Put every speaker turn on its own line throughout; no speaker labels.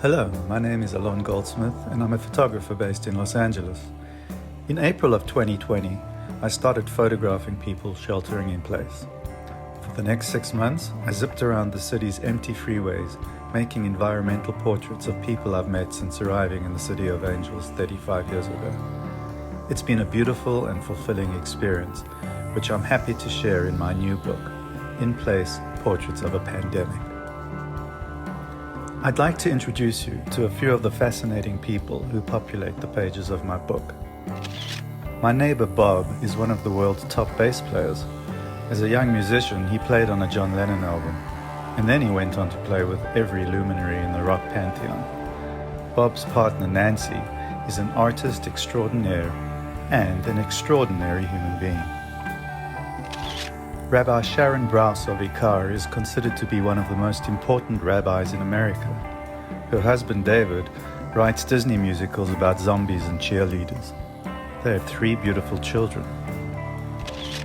Hello, my name is Alon Goldsmith and I'm a photographer based in Los Angeles. In April of 2020, I started photographing people sheltering in place. For the next 6 months, I zipped around the city's empty freeways, making environmental portraits of people I've met since arriving in the City of Angels 35 years ago. It's been a beautiful and fulfilling experience, which I'm happy to share in my new book, In Place, Portraits of a Pandemic. I'd like to introduce you to a few of the fascinating people who populate the pages of my book. My neighbor Bob is one of the world's top bass players. As a young musician, he played on a John Lennon album, and then he went on to play with every luminary in the rock pantheon. Bob's partner Nancy is an artist extraordinaire and an extraordinary human being. Rabbi Sharon Brous of Ikar is considered to be one of the most important rabbis in America. Her husband David writes Disney musicals about zombies and cheerleaders. They have 3 beautiful children.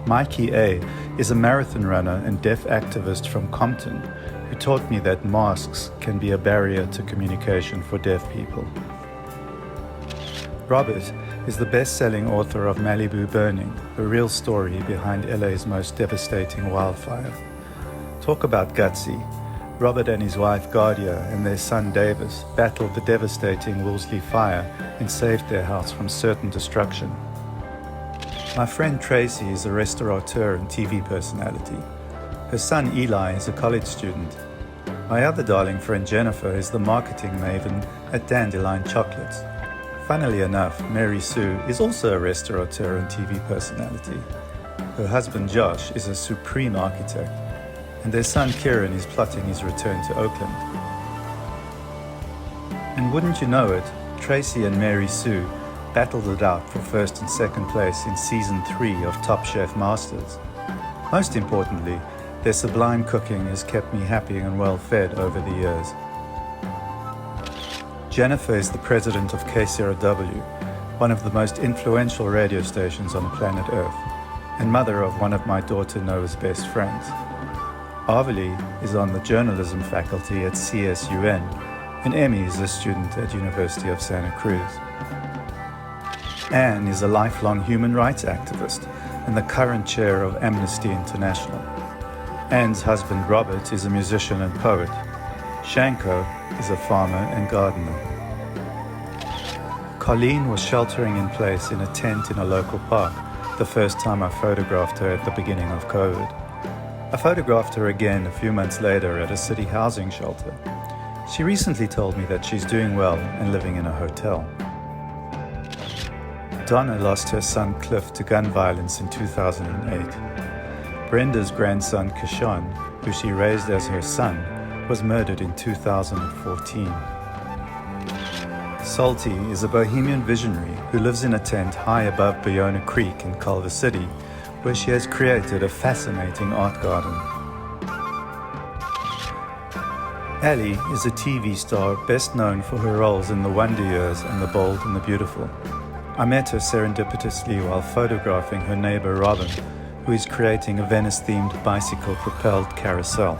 Mikey A. is a marathon runner and deaf activist from Compton who taught me that masks can be a barrier to communication for deaf people. Robert is the best-selling author of Malibu Burning, the real story behind LA's most devastating wildfire. Talk about gutsy. Robert and his wife Gardia and their son Davis battled the devastating Woolsey fire and saved their house from certain destruction. My friend Tracy is a restaurateur and TV personality. Her son Eli is a college student. My other darling friend Jennifer is the marketing maven at Dandelion Chocolates. Funnily enough, Mary Sue is also a restaurateur and TV personality. Her husband Josh is a supreme architect, and their son Kieran is plotting his return to Oakland. And wouldn't you know it, Tracy and Mary Sue battled it out for first and second place in Season 3 of Top Chef Masters. Most importantly, their sublime cooking has kept me happy and well fed over the years. Jennifer is the president of KCRW, one of the most influential radio stations on planet Earth, and mother of one of my daughter Noah's best friends. Arveli is on the journalism faculty at CSUN, and Emmy is a student at University of Santa Cruz. Anne is a lifelong human rights activist and the current chair of Amnesty International. Anne's husband Robert is a musician and poet. Shanko is a farmer and gardener. Colleen was sheltering in place in a tent in a local park the first time I photographed her at the beginning of COVID. I photographed her again a few months later at a city housing shelter. She recently told me that she's doing well and living in a hotel. Donna lost her son Cliff to gun violence in 2008. Brenda's grandson Kishon, who she raised as her son, was murdered in 2014. Salty is a bohemian visionary who lives in a tent high above Bayona Creek in Culver City, where she has created a fascinating art garden. Ali is a TV star best known for her roles in The Wonder Years and The Bold and the Beautiful. I met her serendipitously while photographing her neighbor Robin, who is creating a Venice-themed bicycle-propelled carousel.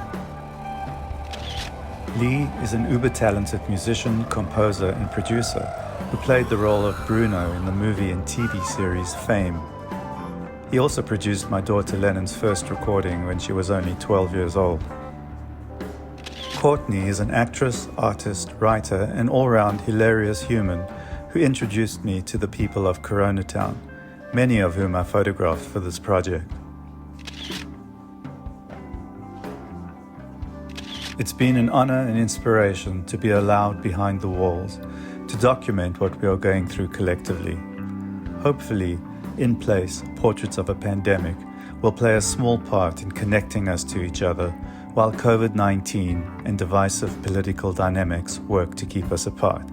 Lee is an uber-talented musician, composer, and producer who played the role of Bruno in the movie and TV series Fame. He also produced my daughter Lennon's first recording when she was only 12 years old. Courtney is an actress, artist, writer, and all-round hilarious human who introduced me to the people of Coronatown, many of whom I photographed for this project. It's been an honor and inspiration to be allowed behind the walls, to document what we are going through collectively. Hopefully, In Place, Portraits of a Pandemic will play a small part in connecting us to each other, while COVID-19 and divisive political dynamics work to keep us apart.